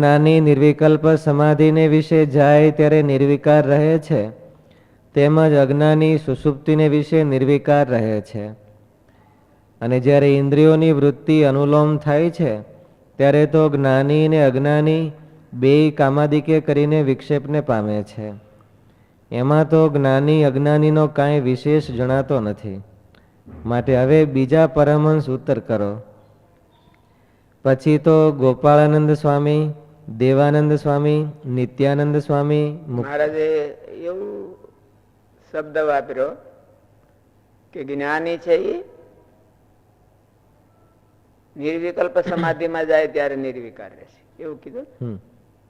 જ્ઞાની નિર્વિકલ્પ સમાધિને વિશે જાય ત્યારે નિર્વિકાર રહે છે, તેમજ અજ્ઞાની સુષુપ્તિને વિશે નિર્વિકાર રહે છે. અને જ્યારે ઇન્દ્રિયોની વૃત્તિ અનુલોમ થાય છે ત્યારે તો જ્ઞાની ને અજ્ઞાની બેય કામાદિકે કરીને વિક્ષેપને પામે છે. એમાં તો જ્ઞાની અજ્ઞાનીનો કાંઈ વિશેષ જણાતો નથી. માટે હવે બીજા પરમહંસ ઉત્તર કરો. પછી તો ગોપાળાનંદ સ્વામી, દેવાનંદ સ્વામી, નિત્યાનંદ સ્વામી મહારાજે એવું શબ્દ વાપર્યો કે જ્ઞાની છે એ નિર્વિકલ્પ સમાધિમાં જાય ત્યારે નિર્વિકાર રહેશે, એવું કીધું.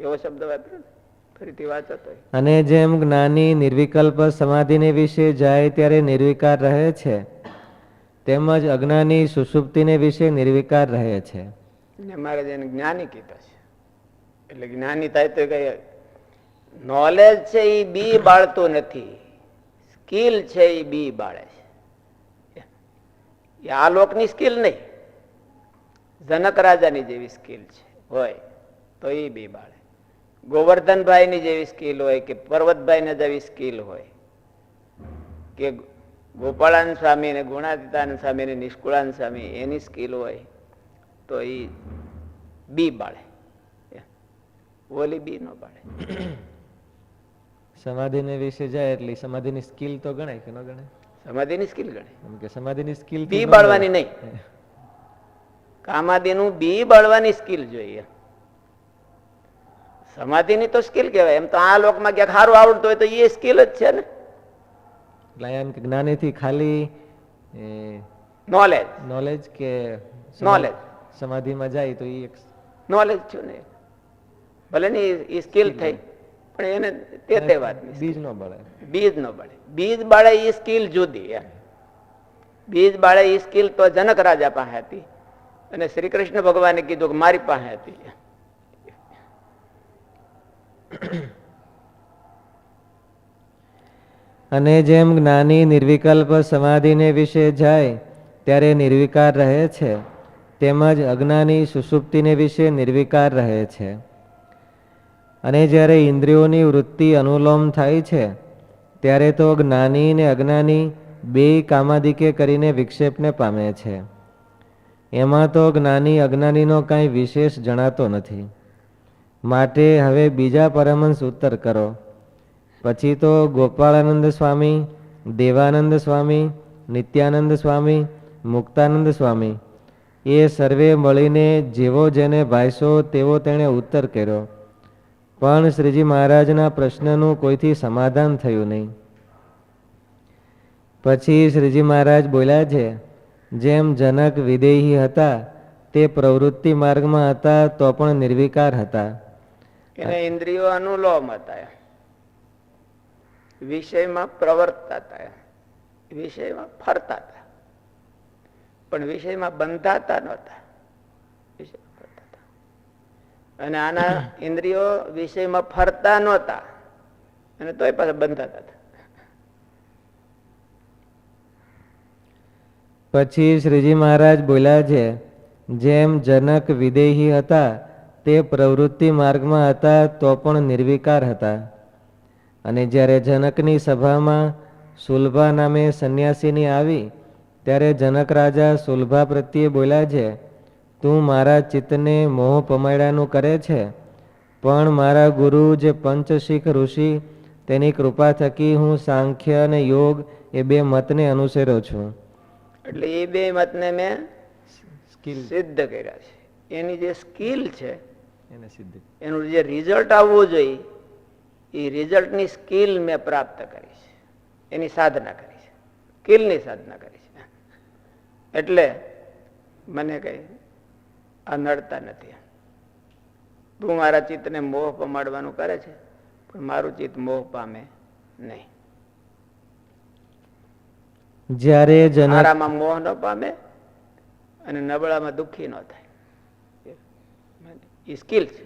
એવો શબ્દ વાપર્યો, ફરીથી વાંચો તો. અને જેમ જ્ઞાની નિર્વિકલ્પ સમાધિને વિશે જાય ત્યારે નિર્વિકાર રહે છે, તેમજ અજ્ઞાની સુષુપ્તિને વિશે નિર્વિકાર રહે છે. મહારાજ એને જ્ઞાની કીધો છે. એટલે જ્ઞાની થાય તો કઈ નોલેજ છે એ બી બાળતું નથી, સ્કિલ છે એ બી બાળે છે. આ લોકની સ્કિલ નહીં, જનક રાજાની જેવી સ્કિલ છે હોય તો એ બી બાળે. ગોવર્ધનભાઈ ની જેવી સ્કિલ હોય કે પર્વતભાઈ ને જેવી સ્કિલ હોય કે ગોપાળાનંદ સ્વામી ને ગુણાતીતાનંદ સ્વામી ને નિષ્કુળાનંદ સ્વામી એની સ્કિલ હોય તો એ બી બાળે, ઓલી બી નો બાળે. સમાધિને વિશે જાય એટલે સમાધિની સ્કિલ તો ગણાય કે ન ગણાય? સમાધિની સ્કિલ ગણાય. એમ કે સમાધિની સ્કિલ બી બાળવાની નહીં, કામાદિનું બી બાળવાની સ્કિલ જોઈએ. સમાધિની તો સ્કિલ કહેવાય. એમ તો આ લોકમાં ક્યાંક સારું આવડતું હોય તો એ સ્કિલ જ છે ને. એમ કે જ્ઞાનીથી ખાલી નોલેજ કે નોલેજ સમાધિમાં જાય તો એ નોલેજ થયું ને, ભલે ને એ સ્કિલ થઈ પણ એને તે વાત બીજ નો બળે, બીજ નો બળે. બીજ બાળે એ સ્કિલ જુદી. બીજ બાળે એ સ્કિલ તો જનક રાજા પાસે હતી અને શ્રી કૃષ્ણ ભગવાને કીધું કે મારી પાસે હતી. અને જેમ જ્ઞાની નિર્વિકલ્પ સમાધિને વિશે જાય ત્યારે નિર્વિકાર રહે છે, તેમજ અજ્ઞાની સુષુપ્તિને વિશે નિર્વિકાર રહે છે. અને જ્યારે ઇન્દ્રિયોની વૃત્તિ અનુલોમ થાય છે ત્યારે તો જ્ઞાની ને અજ્ઞાની બેય કામાદિકે કરીને વિક્ષેપને પામે છે. એમાં તો જ્ઞાની અજ્ઞાનીનો કાંઈ વિશેષ જણાતો નથી. માટે હવે બીજા પરમહંસ ઉત્તર કરો. પછી તો ગોપાળાનંદ સ્વામી, દેવાનંદ સ્વામી, નિત્યાનંદ સ્વામી, મુક્તાનંદ સ્વામી એ સર્વે મળીને જેવો જેને ભાઈસો તેવો તેણે ઉત્તર કર્યો, પણ શ્રીજી મહારાજના પ્રશ્નનું કોઈથી સમાધાન થયું નહીં. પછી શ્રીજી મહારાજ બોલ્યા છે, જેમ જનક વિદેહી હતા તે પ્રવૃત્તિ માર્ગમાં હતા તો પણ નિર્વિકાર હતા. એને ઇન્દ્રિયો અનુલોમ હતા, વિષયમાં પ્રવર્તતા હતા, વિષયમાં ફરતા હતા, પણ વિષયમાં બંધાતા નહોતા. અને આના ઇન્દ્રિયો વિષયમાં ફરતા નહોતા અને તોય પાછા બંધાતા હતા. પછી શ્રીજી મહારાજ બોલ્યા છે, જેમ જનક વિદેહી હતા તે પ્રવૃત્તિ માર્ગમાં હતા તો પણ નિર્વિકાર હતા. અને જ્યારે જનકની સભામાં સુલભા નામે સંન્યાસીની આવી ત્યારે જનક રાજા સુલભા પ્રત્યે બોલ્યા છે, તું મારા ચિત્તને મોહ પમાડ્યાનું કરે છે, પણ મારા ગુરુ જે પંચશીખ ઋષિ તેની કૃપા થકી હું સાંખ્ય અને યોગ એ બે મતને અનુસર્યો છું. એટલે એ બે મતને મેં સિદ્ધ કર્યા છે. એની જે સ્કિલ છે એનું જે રિઝલ્ટ આવવું જોઈએ એ રિઝલ્ટની સ્કિલ મેં પ્રાપ્ત કરી છે, એની સાધના કરી છે, સ્કિલની સાધના કરી છે. એટલે મને કઈ આ નડતા નથી. તું મારા ચિત્તને મોહ પમાડવાનું કરે છે પણ મારું ચિત્ત મોહ પામે નહીં. જ્યારે હારામાં મોહ ન પામે અને નબળામાં દુઃખી ન થાય, એ સ્કિલ છે.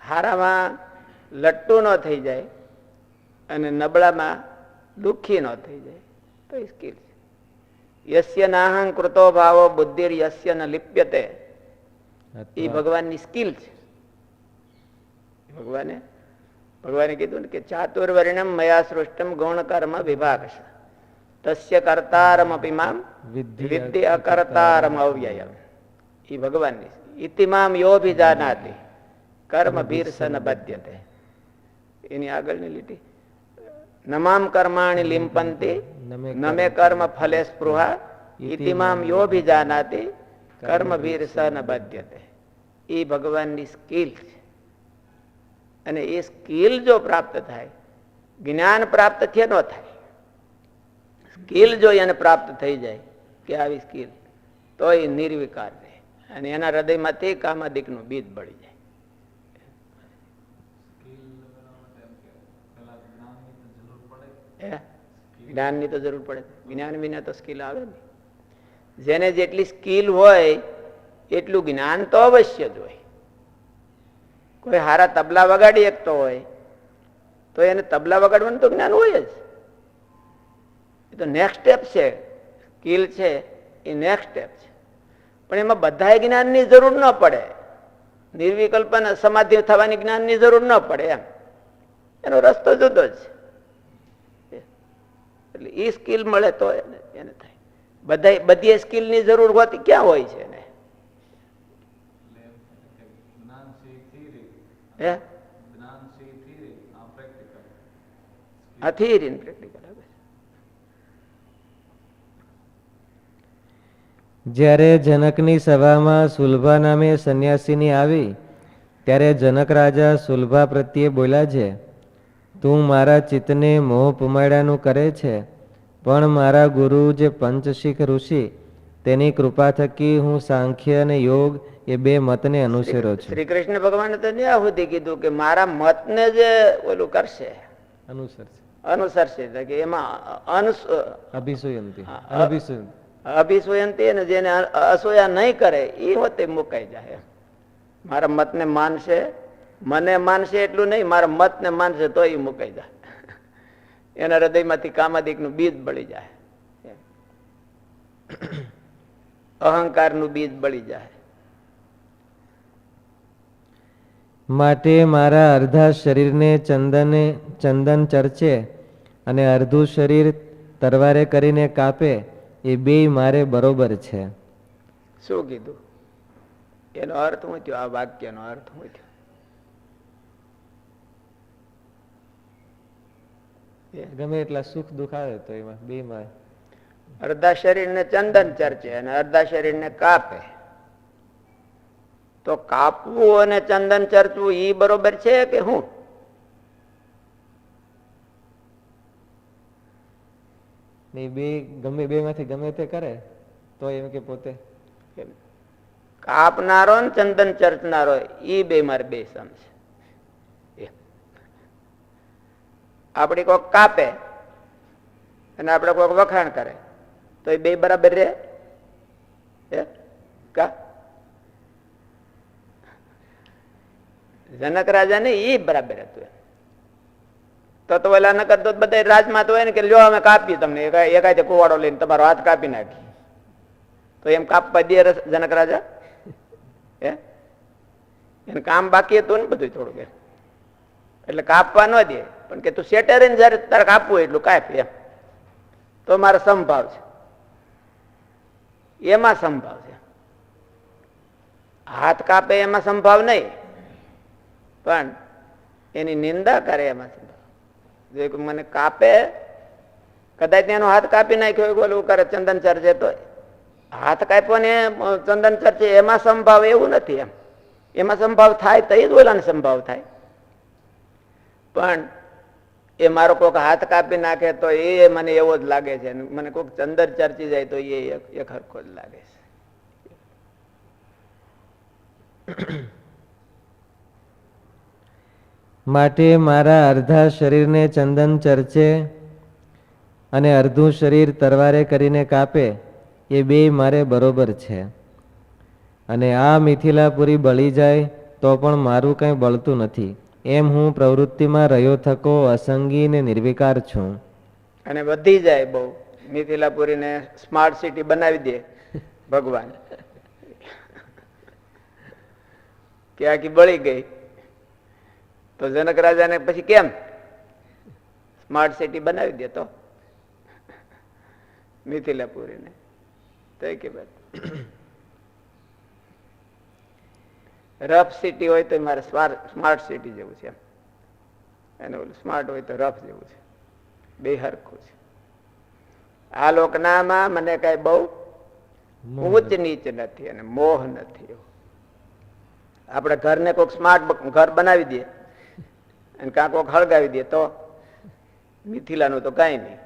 હારામાં લટ્ટુ ન થઈ જાય અને નબળામાં દુઃખી ન થઈ જાય તો એ સ્કિલ છે. યસ્ય નાહં કૃતો ભાવો બુદ્ધિર યસ્ય ન લિપ્યતે, એ ભગવાનની સ્કિલ છે. ભગવાને કીધું ને કે ચાતુર્વર્ણમ મયા સૃષ્ટમ ગૌણ કર્મ વિભાગ તસ્ય કર્તારમ અપિમામ વિદ્ય અકર્તારમ અવ્યયમ. એ ભગવાનની ઇતિમામ યોભિજાનાતિ કર્મ ભીર્સન બદ્યતે. એની આગળની લીટી નમામ કર્માણી લિંપંતી નમે કર્મ ફલે સ્પૃહા ઇતિમામ યોભિજાનાતિ કર્મ ભીર્સન બદ્યતે. એ ભગવાનની સ્કિલ છે. અને એ સ્કિલ જો પ્રાપ્ત થાય, જ્ઞાન પ્રાપ્ત થયે ન થાય, સ્કિલ જો એને પ્રાપ્ત થઈ જાય કે આવી સ્કિલ, તો એ નિર્વિકાર રહે અને એના હૃદયમાંથી કામાદિકનું બીજ બળી જાય. જ્ઞાનની તો જરૂર પડે. જ્ઞાન વિના તો સ્કિલ આવે ને. જેને જેટલી સ્કિલ હોય એટલું જ્ઞાન તો અવશ્ય જ હોય. કોઈ હારા તબલા વગાડી શકતો હોય તો એને તબલા વગાડવાનું તો જ્ઞાન હોય જ. એ તો નેક્સ્ટ સ્ટેપ છે. સ્કિલ છે એ નેક્સ્ટ સ્ટેપ છે. પણ એમાં બધા જ્ઞાનની જરૂર ન પડે. નિર્વિકલ્પ સમાધિ થવાની જ્ઞાનની જરૂર ન પડે. એમ એનો રસ્તો જુદો જ છે. એટલે એ સ્કિલ મળે તો એને થાય. બધી સ્કિલની જરૂર હોતી ક્યાં હોય છે એને? જ્યારે જનકની સભામાં સુલભા નામે સંન્યાસીની આવી ત્યારે જનક રાજા સુલભા પ્રત્યે બોલ્યા છે, તું મારા ચિત્તને મોહ પુમાડ્યાનું કરે છે, પણ મારા ગુરુ જે પંચશીખ ઋષિ તેની કૃપા થકી હું સાંખ્ય અને યોગ એ બે મતને અનુસરો છું. શ્રી કૃષ્ણ ભગવાને તો ત્યાં સુધી કીધું કે મારા મતને જે ઓલું કરશે, અનુસરશે કે એમાં અભિસૂયંતી ને જેને અસૂયા નહીં કરે એ હોતે મુકાઈ જાય. મારા મતને માનશે, મને માનશે એટલું નહીં, મારા મતને માનશે તો એ મુકાઈ જાય. એના હૃદયમાંથી કામાદિકનું બીજ બળી જાય, અહંકારનું બીજ બળી જાય. માટે મારા અર્ધા શરીરને ચંદન ચર્ચે અને અર્ધું શરીર તરવારે કરીને કાપે એ બે મારે બરોબર છે. શું કીધું? એનો અર્થ શું થયો? આ વાક્યનો અર્થ શું થયો? ગમે એટલા સુખ દુઃખ આવે તો એમાં બે માં અડધા શરીરને ચંદન ચર્ચે અને અડધા શરીરને કાપે. તો કાપવું અને ચંદન ચર્ચવું ઈ બરોબર છે કે હું? બે ગમે બે માંથી ગમે તે કરે તો એમ કે પોતે કાપનારો ને ચંદન ચર્ચનારો ઈ બે મારે બે સમ છે. આપડી કોઈક કાપે અને આપડે કોઈક વખાણ કરે તો એ બે બરાબર રે? જનક રાજા ને ઈ બરાબર હતું. તો ઓલા ન કરતો બધા રાજમાં તો હોય ને કે લ્યો અમે કાપીએ તમને, એકાદે કુવાડો લઈને તમારો હાથ કાપી નાખી. તો એમ કાપવા દે જનક રાજા? એને કામ બાકી હતું ને બધું થોડુંક, એટલે કાપવા ન દે. પણ કે તું સેટરે જયારે તારે કાપવું એટલું કાપી, એમ તો મારો સંભાવ છે. એમાં સંભાવ છે. હાથ કાપે એમાં સંભાવ નહીં, પણ એની નિંદા કરે એમાં સંભાવ. જો મને કાપે, કદાચ એનો હાથ કાપી નાખ્યો ઓલું કરે ચંદન ચર્ચે, તો હાથ કાપ્યો ને ચંદન ચર્ચે એમાં સંભાવ એવું નથી. એમાં સંભાવ થાય તો જ ઓલાને સંભાવ થાય. પણ એ મારો કોઈક હાથ કાપી નાખે તો એ મને એવો જ લાગે છે, મને કોઈક ચંદન ચર્ચી જાય તો એ એક હરખો જ લાગે છે. માટે મારા અર્ધા શરીરને ચંદન ચર્ચે અને અર્ધું શરીર તરવારે કરીને કાપે એ બે મારે બરોબર છે. અને આ મિથિલાપુરી બળી જાય તો પણ મારું કંઈ બળતું નથી. એમ હું પ્રવૃત્તિમાં રહ્યો થકો અસંગી ને નિર્વિકાર છું. અને વધી જાય બહુ. મિથિલાપુરીને સ્માર્ટ સિટી બનાવી દે ભગવાન કે આખી બળી ગઈ, તો જનક રાજાને પછી કેમ સ્માર્ટ સિટી બનાવી દે તો મિથિલાપુરીને તો કે રફ સિટી હોય તો મારે સ્માર્ટ સિટી જેવું છે અને ઓલું સ્માર્ટ હોય તો રફ જેવું છે, બે હરખું છે. આ લોકનામાં મને કઈ બહુ ઉચ્ચ નીચ નથી અને મોહ નથી. આપણે ઘરને કોઈક સ્માર્ટ ઘર બનાવી દઈએ અને કાં કોઈક હળગાવી દે તો મિથિલાનું તો કઈ નહીં.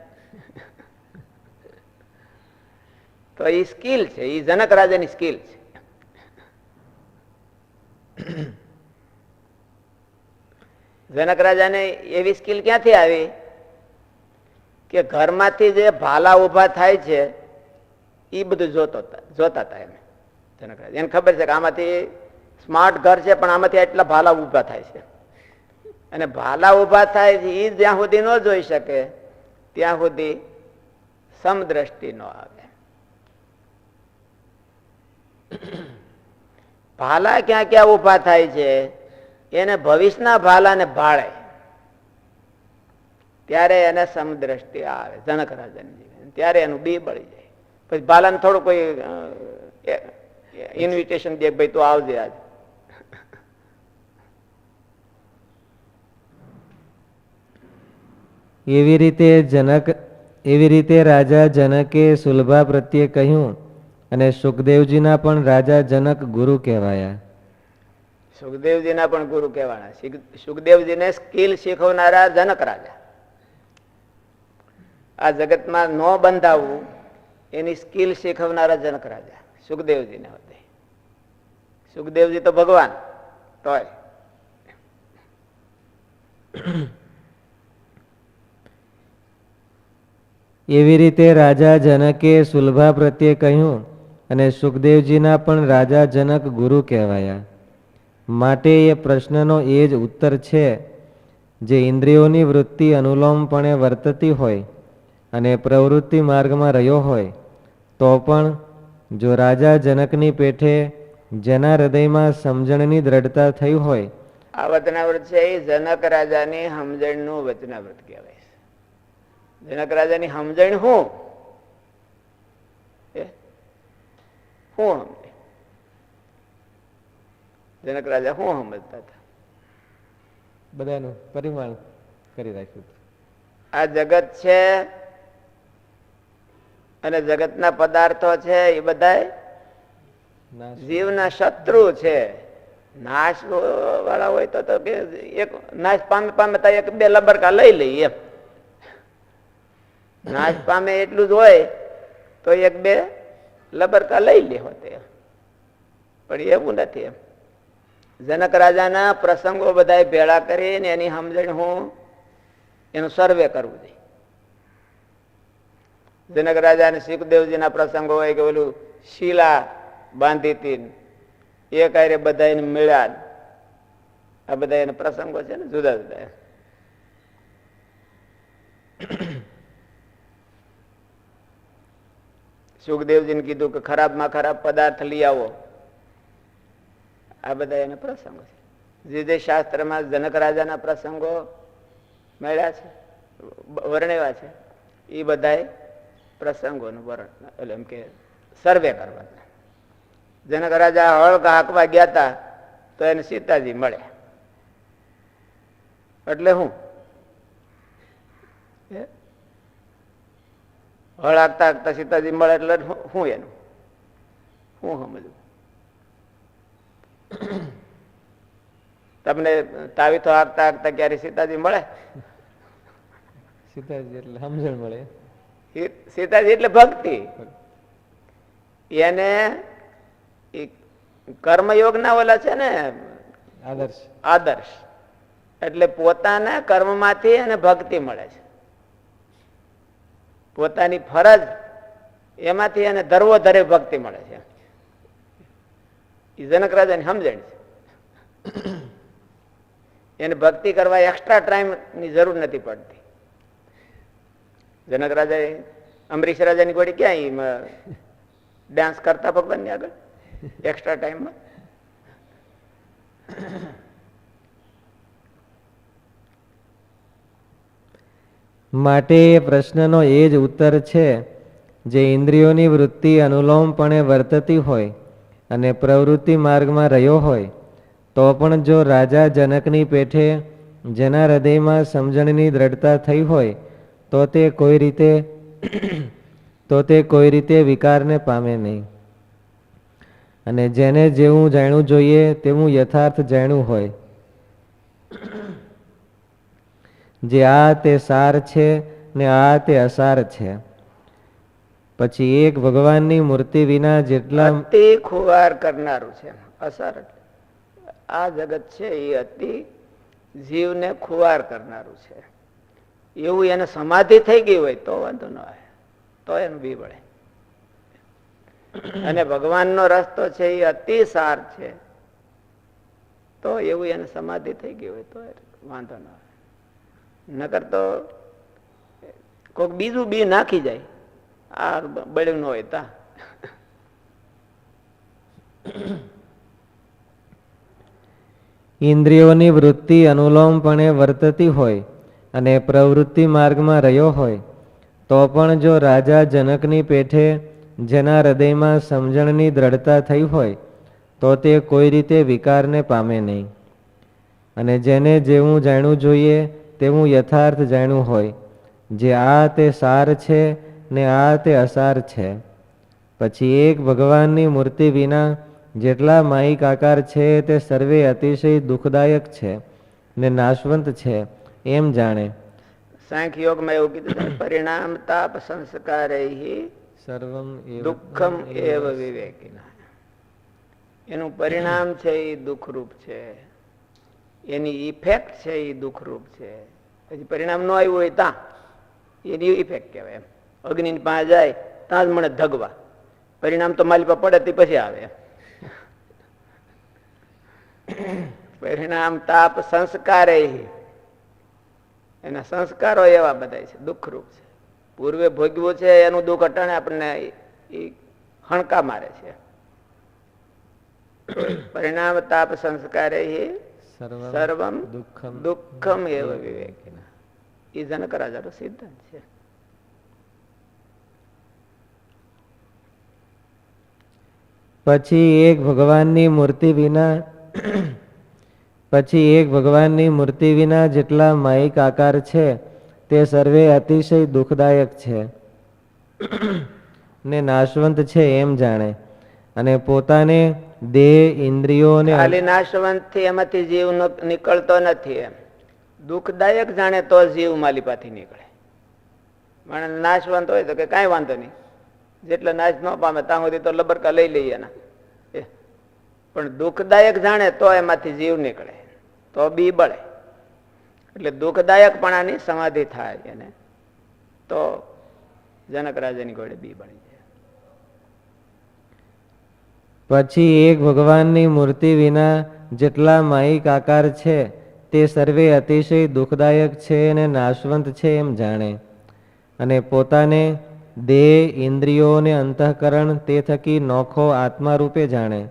તો એ સ્કિલ છે, એ જનક રાજાની સ્કિલ છે. જનક રાજાને એવી સ્કિલ ક્યાંથી આવી કે ઘરમાંથી જે ભાલા ઉભા થાય છે એ બધું જોતા હતા એને જનક રાજા. એને ખબર છે કે આમાંથી સ્માર્ટ ઘર છે પણ આમાંથી એટલા ભાલા ઉભા થાય છે અને ભાલા ઉભા થાય છે એ જ્યાં સુધી ન જોઈ શકે ત્યાં સુધી સમદ્રષ્ટિ ન આવે. ભાલા ક્યાં ક્યાં ઉભા થાય છે એને ભવિષ્યના ભાલાને ભાળે ત્યારે એને સમદ્રષ્ટિ આવે જનક રાજાની, ત્યારે એનું બી બળી જાય. પછી ભાલાને થોડું કોઈ ઇન્વિટેશન દે, ભાઈ તું આવજે આજ. એવી રીતે રાજા જનકે સુલભા પ્રત્યે કહ્યું અને સુખદેવજીના પણ રાજા જનક ગુરુ કહેવાયા. સુખદેવજીના પણ ગુરુ કહેવાના. સુખદેવજીને સ્કિલ શીખવનારા જનક રાજા. આ જગતમાં ન બંધાવવું એની સ્કિલ શીખવનારા જનક રાજા સુખદેવજીને હતા. સુખદેવજી તો ભગવાન તોય એવી રીતે રાજા જનકે સુલભા પ્રત્યે કહ્યું અને સુખદેવજીના પણ રાજા જનક ગુરુ કહેવાયા. માટે એ પ્રશ્નનો એ જ ઉત્તર છે જે ઇન્દ્રિયોની વૃત્તિ અનુલોમપણે વર્તતી હોય અને પ્રવૃત્તિ માર્ગમાં રહ્યો હોય તો પણ જો રાજા જનકની પેઠે જેના હૃદયમાં સમજણની દ્રઢતા થઈ હોય. આ વચનાવ્રત છે એ જનક રાજાની સમજણનું વચનાવ્રત કહેવાય છે. જનક રાજાની સમજણ શું સમજે? જનક રાજા શું સમજતા હતા? બધાનું પરિમાણ કરી રાખ્યું. આ જગત છે અને જગતના પદાર્થો છે એ બધા જીવના શત્રુ છે. નાશ વાળા હોય તો એક નાશ પામે તો એક બે લબરકા લઈ લઈએ એમ. નાશ પામે એટલું જ હોય તો એક બે લબરકા લઈ લે હોતે, પણ એવું નથી એમ. જનક રાજાના પ્રસંગો બધા ભેળા કરીને એની સમજણ હું એનું સર્વે કરવું જોઈએ. જનક રાજા અને સુખદેવજીના પ્રસંગો હોય કે ઓલું શીલા બાંધી હતી એ કાર્ય બધા એને મળ્યા. આ બધા એના પ્રસંગો છે ને જુદા જુદા. સુખદેવજીને કીધું કે ખરાબમાં ખરાબ પદાર્થ લઈ આવો. આ બધા એના પ્રસંગો છે. જે જે શાસ્ત્રમાં જનક રાજાના પ્રસંગો મળ્યા છે, વર્ણવ્યા છે, એ બધા પ્રસંગોનું વર્ણન એટલે એમ કે સર્વે કરવાના. જનક રાજા હળ હાંકવા ગયા હતા તો એને સીતાજી મળે એટલે હું હળ હાંકતા હાંકતા સીતાજી મળે એટલે હું એનું હું સમજવું? તમને તાવીથો હાંકતા હાંકતા ક્યારે સીતાજી મળે? સીતાજી એટલે સમજણ મળે. સીતાજી એટલે ભક્તિ. એને કર્મયોગ ના ઓલા છે ને આદર્શ એટલે પોતાના કર્મમાંથી એને ભક્તિ મળે છે. પોતાની ફરજ એમાંથી એને ધરવો ધરે ભક્તિ મળે છે. એ જનક રાજાની સમજણ છે. એને ભક્તિ કરવા એક્સ્ટ્રા ટાઈમ ની જરૂર નથી પડતી. જનક રાજા અમરીશ રાજાની ઘોડી ક્યાં ડાન્સ કરતા ભગવાનની આગળ એક્સ્ટ્રા ટાઈમમાં? માટે એ પ્રશ્નનો એ જ ઉત્તર છે, જે ઇન્દ્રિયોની વૃત્તિ અનુલોમપણે વર્તતી હોય અને પ્રવૃત્તિ માર્ગમાં રહ્યો હોય, તો પણ જો રાજા જનકની પેઠે જેના હૃદયમાં સમજણની દ્રઢતા થઈ હોય, તો તે કોઈ રીતે વિકારને પામે નહીં. અને જેને જેવું જાણવું જોઈએ તેવું યથાર્થ જાણ્યું હોય, જે આ તે સાર છે ને આ તે અસાર છે. પછી એક ભગવાનની મૂર્તિ વિના જેટલા અતિ ખુવાર કરનારું છે. અસાર એટલે આ જગત છે એ અતિ જીવને ખુવાર કરનારું છે. એવું એને સમાધિ થઈ ગઈ હોય તો વાંધો ન આવે, તો એનું બી વળે. અને ભગવાનનો રસ્તો છે એ અતિ સાર છે, તો એવું એને સમાધિ થઈ ગઈ હોય તો વાંધો ન આવે. નકર તો કોઈક બીજું બી નાખી જાય, આ બળ્યું ન હોય તા. ઇન્દ્રિયોની વૃત્તિ અનુલોમપણે વર્તતી હોય અને પ્રવૃત્તિ માર્ગમાં રહ્યો હોય, તો પણ જો રાજા જનકની પેઠે જેના હૃદયમાં સમજણની દ્રઢતા થઈ હોય, તો તે કોઈ રીતે વિકારને પામે નહીં. અને જેને જેવું જાણવું જોઈએ તેવું યથાર્થ જાણ્યું હોય, જે આ તે સાર છે ને આ તે અસાર છે. પછી એક ભગવાનની મૂર્તિ વિના જેટલા માયિક આકાર છે તે સર્વે અતિશય દુઃખદાયક છે ને નાશવંત છે એમ જાણે. સાંખ્ય યોગમાં એવું કીધું, પરિણામ તાપ સંસ્કારે સર્વમ દુઃખમ એવ વિવેકિના. એનું પરિણામ છે એ દુઃખરૂપ છે, એની ઇફેક્ટ છે એ દુઃખરૂપ છે. પછી પરિણામ ન આવ્યું હોય ત્યાં એની ઇફેક્ટ કહેવાય. એમ અગ્નિ પાસે જાય ત્યાં જ મને ધગવા, પરિણામ તો મારી પાસે પડે તે પછી આવે. પરિણામ તાપ સંસ્કારે, એના સંસ્કારો એવા બધા છે, દુઃખરૂપ છે. પૂર્વે ભોગવ્યું છે એનું દુઃખ અટાણે આપણને હણકા મારે છે. પરિણામ તાપ સંસ્કારે સર્વમ દુઃખમ એવ વિવેકિના. એ જનક રાજાનો સિદ્ધાંત છે. પછી એક ભગવાનની મૂર્તિ વિના જેટલા માયિક આકાર છે તે સર્વે અતિશય દુઃખદાયક છે ને નાશવંત છે એમ જાણે. અને પોતાને દેહ ઇન્દ્રિયોને ખાલી નાશવંત થી એમાંથી જીવ નીકળતો નથી. એમ દુઃખદાયક જાણે તો જીવ માલિપાથી નીકળે. માણસ નાશવંત હોય તો કે કાંઈ વાંધો નહીં, જેટલા નાશ ન પામે ત્યાં સુધી તો લબરકા લઈ લઈએ એના. પણ દુઃખદાયક જાણે તો એમાંથી જીવ નીકળે, તો બી બળે. એટલે દુઃખદાયકપણાની સમાધિ થાય એને, તો જનક રાજાની ઘોડે બી બળી જાય. પછી એક ભગવાનની મૂર્તિ વિના જેટલા માયિક આકાર છે તે સર્વે અતિશય દુઃખદાયક છે અને નાશવંત છે એમ જાણે. અને પોતાને દેહ ઇન્દ્રિયો અને અંતઃકરણ તે થકી નોખો આત્મા રૂપે જાણે.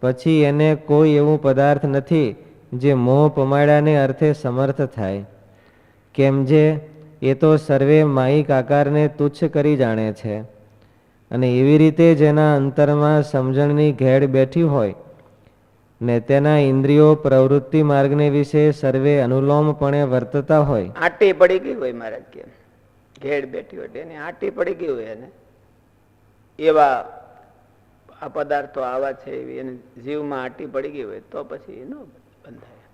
પછી એને કોઈ એવું પદાર્થ નથી જે મોહ પમાડાને અર્થે સમર્થ થાય. કેમ જે એ તો સર્વે માયિક આકારને તુચ્છ કરી જાણે છે. અને એવી રીતે જેના અંતરમાં સમજણની ઘેડ બેઠી હોય ને તેના ઇન્દ્રિયો પ્રવૃત્તિ માર્ગને વિશે સર્વે અનુલોમપણે વર્તતા હોય. આટી પડી ગઈ હોય મહારાજ કે, ઘેડ બેઠી હોય એને આટી પડી ગઈ હોય, એને એવા આ પદાર્થો આવા છે એવી એને જીવમાં આટી પડી ગઈ હોય તો પછી ન બંધાય.